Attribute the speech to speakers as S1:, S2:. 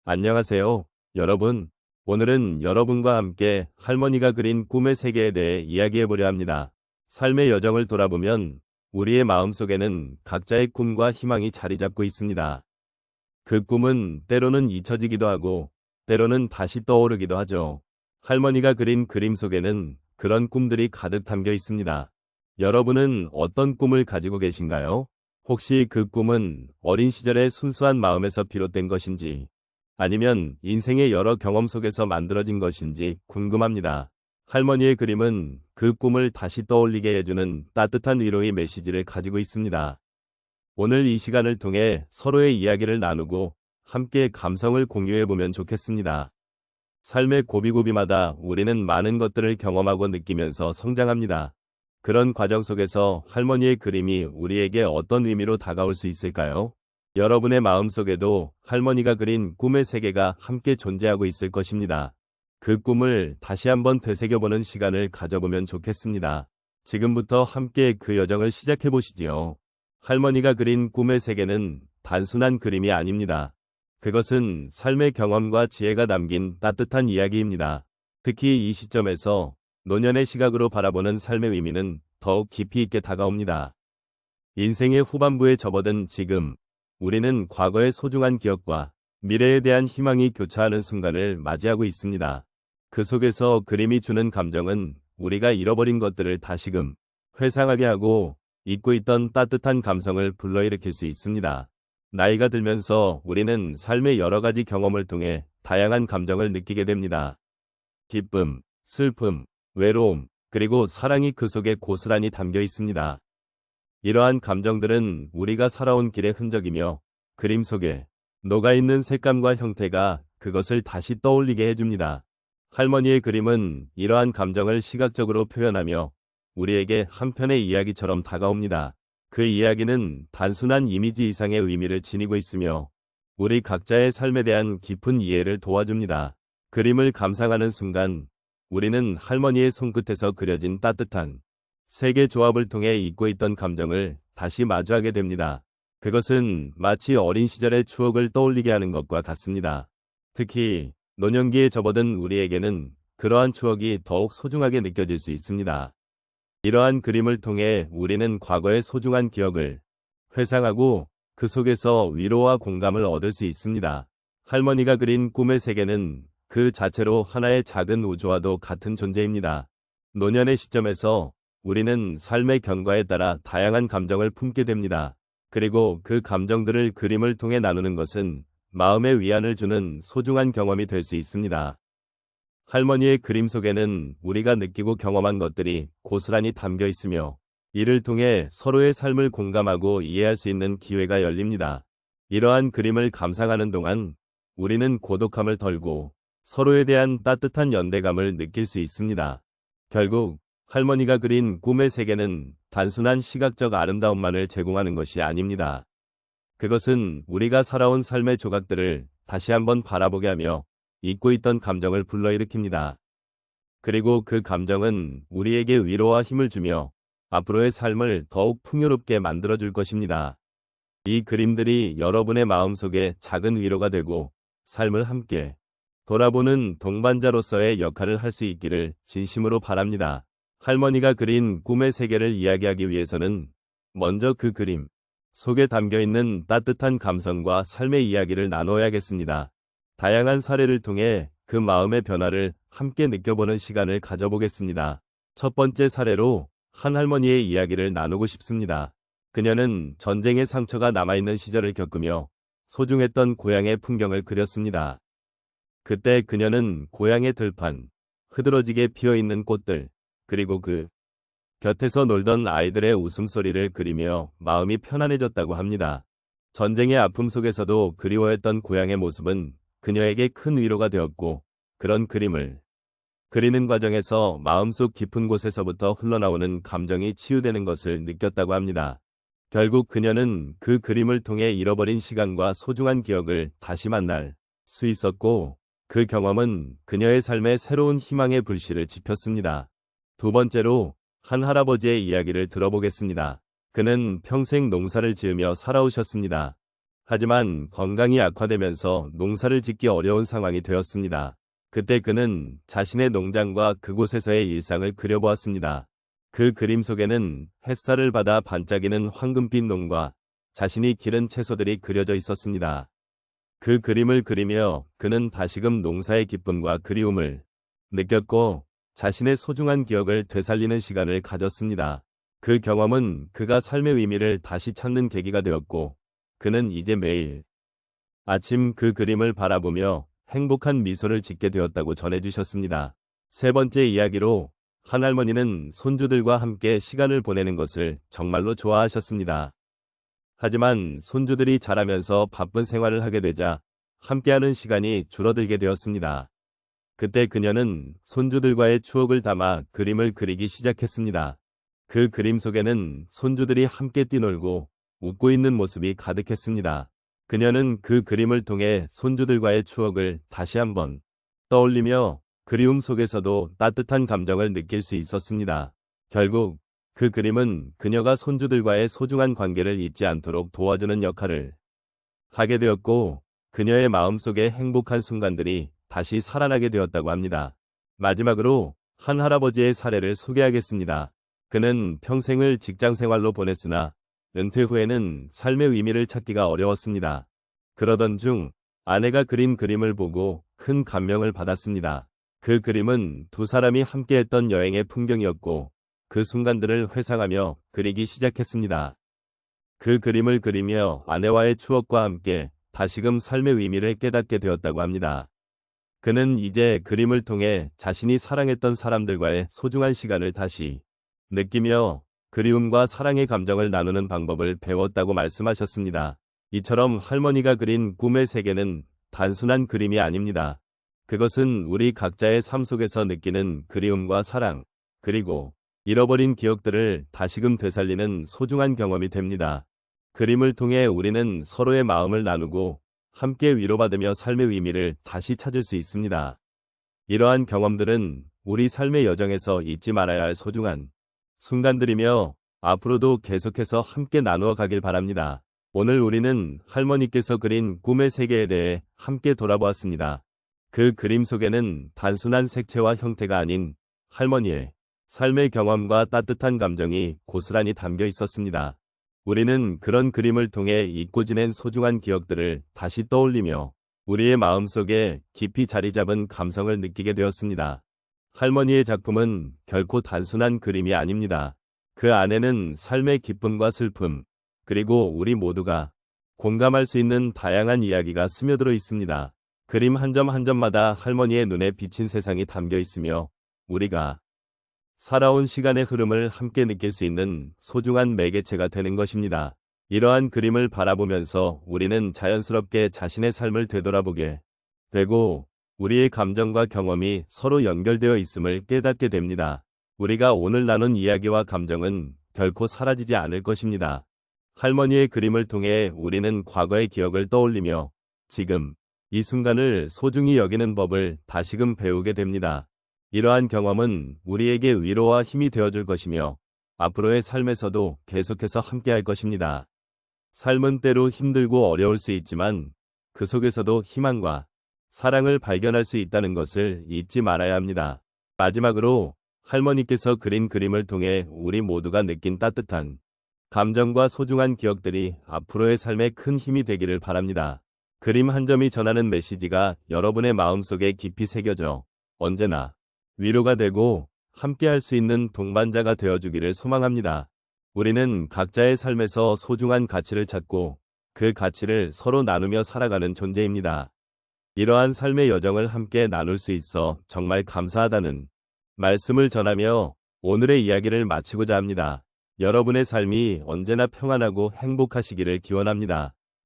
S1: 안녕하세요, 여러분. 오늘은 여러분과 함께 할머니가 그린 꿈의 세계에 대해 이야기해보려 합니다. 삶의 여정을 돌아보면 우리의 마음속에는 각자의 꿈과 희망이 자리 잡고 있습니다. 그 꿈은 때로는 잊혀지기도 하고 때로는 다시 떠오르기도 하죠. 할머니가 그린 그림 속에는 그런 꿈들이 가득 담겨 있습니다. 여러분은 어떤 꿈을 가지고 계신가요? 혹시 그 꿈은 어린 시절의 순수한 마음에서 비롯된 것인지 아니면 인생의 여러 경험 속에서 만들어진 것인지 궁금합니다. 할머니의 그림은 그 꿈을 다시 떠올리게 해주는 따뜻한 위로의 메시지를 가지고 있습니다. 오늘 이 시간을 통해 서로의 이야기를 나누고 함께 감성을 공유해보면 좋겠습니다. 삶의 고비고비마다 우리는 많은 것들을 경험하고 느끼면서 성장합니다. 그런 과정 속에서 할머니의 그림이 우리에게 어떤 의미로 다가올 수 있을까요? 여러분의 마음속에도 할머니가 그린 꿈의 세계가 함께 존재하고 있을 것입니다. 그 꿈을 다시 한번 되새겨보는 시간을 가져보면 좋겠습니다. 지금부터 함께 그 여정을 시작해보시지요. 할머니가 그린 꿈의 세계는 단순한 그림이 아닙니다. 그것은 삶의 경험과 지혜가 담긴 따뜻한 이야기입니다. 특히 이 시점에서 노년의 시각으로 바라보는 삶의 의미는 더욱 깊이 있게 다가옵니다. 인생의 후반부에 접어든 지금, 우리는 과거의 소중한 기억과 미래에 대한 희망이 교차하는 순간을 맞이하고 있습니다. 그 속에서 그림이 주는 감정은 우리가 잃어버린 것들을 다시금 회상하게 하고 잊고 있던 따뜻한 감성을 불러일으킬 수 있습니다. 나이가 들면서 우리는 삶의 여러 가지 경험을 통해 다양한 감정을 느끼게 됩니다. 기쁨, 슬픔, 외로움, 그리고 사랑이 그 속에 고스란히 담겨 있습니다. 이러한 감정들은 우리가 살아온 길의 흔적이며 그림 속에 녹아있는 색감과 형태가 그것을 다시 떠올리게 해줍니다. 할머니의 그림은 이러한 감정을 시각적으로 표현하며 우리에게 한편의 이야기처럼 다가옵니다. 그 이야기는 단순한 이미지 이상의 의미를 지니고 있으며 우리 각자의 삶에 대한 깊은 이해를 도와줍니다. 그림을 감상하는 순간 우리는 할머니의 손끝에서 그려진 따뜻한 색의 조합을 통해 잊고 있던 감정을 다시 마주하게 됩니다. 그것은 마치 어린 시절의 추억을 떠올리게 하는 것과 같습니다. 특히 노년기에 접어든 우리에게는 그러한 추억이 더욱 소중하게 느껴질 수 있습니다. 이러한 그림을 통해 우리는 과거의 소중한 기억을 회상하고 그 속에서 위로와 공감을 얻을 수 있습니다. 할머니가 그린 꿈의 세계는 그 자체로 하나의 작은 우주와도 같은 존재입니다. 노년의 시점에서 우리는 삶의 경과에 따라 다양한 감정을 품게 됩니다. 그리고 그 감정들을 그림을 통해 나누는 것은 마음의 위안을 주는 소중한 경험이 될 수 있습니다. 할머니의 그림 속에는 우리가 느끼고 경험한 것들이 고스란히 담겨 있으며 이를 통해 서로의 삶을 공감하고 이해할 수 있는 기회가 열립니다. 이러한 그림을 감상하는 동안 우리는 고독함을 덜고 서로에 대한 따뜻한 연대감을 느낄 수 있습니다. 결국 할머니가 그린 꿈의 세계는 단순한 시각적 아름다움만을 제공하는 것이 아닙니다. 그것은 우리가 살아온 삶의 조각들을 다시 한번 바라보게 하며 잊고 있던 감정을 불러일으킵니다. 그리고 그 감정은 우리에게 위로와 힘을 주며 앞으로의 삶을 더욱 풍요롭게 만들어줄 것입니다. 이 그림들이 여러분의 마음속에 작은 위로가 되고 삶을 함께 돌아보는 동반자로서의 역할을 할 수 있기를 진심으로 바랍니다. 할머니가 그린 꿈의 세계를 이야기하기 위해서는 먼저 그 그림 속에 담겨있는 따뜻한 감성과 삶의 이야기를 나눠야겠습니다. 다양한 사례를 통해 그 마음의 변화를 함께 느껴보는 시간을 가져보겠습니다. 첫 번째 사례로 한 할머니의 이야기를 나누고 싶습니다. 그녀는 전쟁의 상처가 남아있는 시절을 겪으며 소중했던 고향의 풍경을 그렸습니다. 그때 그녀는 고향의 들판, 흐드러지게 피어있는 꽃들, 그리고 그 곁에서 놀던 아이들의 웃음소리를 그리며 마음이 편안해졌다고 합니다. 전쟁의 아픔 속에서도 그리워했던 고향의 모습은 그녀에게 큰 위로가 되었고 그런 그림을 그리는 과정에서 마음속 깊은 곳에서부터 흘러나오는 감정이 치유되는 것을 느꼈다고 합니다. 결국 그녀는 그 그림을 통해 잃어버린 시간과 소중한 기억을 다시 만날 수 있었고 그 경험은 그녀의 삶에 새로운 희망의 불씨를 지폈습니다. 두 번째로 한 할아버지의 이야기를 들어보겠습니다. 그는 평생 농사를 지으며 살아오셨습니다. 하지만 건강이 악화되면서 농사를 짓기 어려운 상황이 되었습니다. 그때 그는 자신의 농장과 그곳에서의 일상을 그려보았습니다. 그 그림 속에는 햇살을 받아 반짝이는 황금빛 농과 자신이 기른 채소들이 그려져 있었습니다. 그 그림을 그리며 그는 다시금 농사의 기쁨과 그리움을 느꼈고 자신의 소중한 기억을 되살리는 시간을 가졌습니다. 그 경험은 그가 삶의 의미를 다시 찾는 계기가 되었고 그는 이제 매일 아침 그 그림을 바라보며 행복한 미소를 짓게 되었다고 전해주셨습니다. 세 번째 이야기로 한 할머니는 손주들과 함께 시간을 보내는 것을 정말로 좋아하셨습니다. 하지만 손주들이 자라면서 바쁜 생활을 하게 되자 함께하는 시간이 줄어들게 되었습니다. 그때 그녀는 손주들과의 추억을 담아 그림을 그리기 시작했습니다. 그 그림 속에는 손주들이 함께 뛰놀고 웃고 있는 모습이 가득했습니다. 그녀는 그 그림을 통해 손주들과의 추억을 다시 한번 떠올리며 그리움 속에서도 따뜻한 감정을 느낄 수 있었습니다. 결국 그 그림은 그녀가 손주들과의 소중한 관계를 잊지 않도록 도와주는 역할을 하게 되었고 그녀의 마음속에 행복한 순간들이 다시 살아나게 되었다고 합니다. 마지막으로 한 할아버지의 사례를 소개하겠습니다. 그는 평생을 직장 생활로 보냈으나 은퇴 후에는 삶의 의미를 찾기가 어려웠습니다. 그러던 중 아내가 그린 그림을 보고 큰 감명을 받았습니다. 그 그림은 두 사람이 함께했던 여행의 풍경이었고 그 순간들을 회상하며 그리기 시작했습니다. 그 그림을 그리며 아내와의 추억과 함께 다시금 삶의 의미를 깨닫게 되었다고 합니다. 그는 이제 그림을 통해 자신이 사랑했던 사람들과의 소중한 시간을 다시 느끼며 그리움과 사랑의 감정을 나누는 방법을 배웠다고 말씀하셨습니다. 이처럼 할머니가 그린 꿈의 세계는 단순한 그림이 아닙니다. 그것은 우리 각자의 삶 속에서 느끼는 그리움과 사랑, 그리고 잃어버린 기억들을 다시금 되살리는 소중한 경험이 됩니다. 그림을 통해 우리는 서로의 마음을 나누고 함께 위로받으며 삶의 의미를 다시 찾을 수 있습니다. 이러한 경험들은 우리 삶의 여정에서 잊지 말아야 할 소중한 순간들이며 앞으로도 계속해서 함께 나누어 가길 바랍니다. 오늘 우리는 할머니께서 그린 꿈의 세계에 대해 함께 돌아보았습니다. 그 그림 속에는 단순한 색채와 형태가 아닌 할머니의 삶의 경험과 따뜻한 감정이 고스란히 담겨 있었습니다. 우리는 그런 그림을 통해 잊고 지낸 소중한 기억들을 다시 떠올리며 우리의 마음속에 깊이 자리 잡은 감성을 느끼게 되었습니다. 할머니의 작품은 결코 단순한 그림이 아닙니다. 그 안에는 삶의 기쁨과 슬픔, 그리고 우리 모두가 공감할 수 있는 다양한 이야기가 스며들어 있습니다. 그림 한 점 한 점마다 할머니의 눈에 비친 세상이 담겨 있으며 우리가 살아온 시간의 흐름을 함께 느낄 수 있는 소중한 매개체가 되는 것입니다. 이러한 그림을 바라보면서 우리는 자연스럽게 자신의 삶을 되돌아보게 되고 우리의 감정과 경험이 서로 연결되어 있음을 깨닫게 됩니다. 우리가 오늘 나눈 이야기와 감정은 결코 사라지지 않을 것입니다. 할머니의 그림을 통해 우리는 과거의 기억을 떠올리며 지금 이 순간을 소중히 여기는 법을 다시금 배우게 됩니다. 이러한 경험은 우리에게 위로와 힘이 되어줄 것이며 앞으로의 삶에서도 계속해서 함께할 것입니다. 삶은 때로 힘들고 어려울 수 있지만 그 속에서도 희망과 사랑을 발견할 수 있다는 것을 잊지 말아야 합니다. 마지막으로 할머니께서 그린 그림을 통해 우리 모두가 느낀 따뜻한 감정과 소중한 기억들이 앞으로의 삶에 큰 힘이 되기를 바랍니다. 그림 한 점이 전하는 메시지가 여러분의 마음속에 깊이 새겨져 언제나 위로가 되고 함께할 수 있는 동반자가 되어주기를 소망합니다. 우리는 각자의 삶에서 소중한 가치를 찾고 그 가치를 서로 나누며 살아가는 존재입니다. 이러한 삶의 여정을 함께 나눌 수 있어 정말 감사하다는 말씀을 전하며 오늘의 이야기를 마치고자 합니다. 여러분의 삶이 언제나 평안하고 행복하시기를 기원합니다.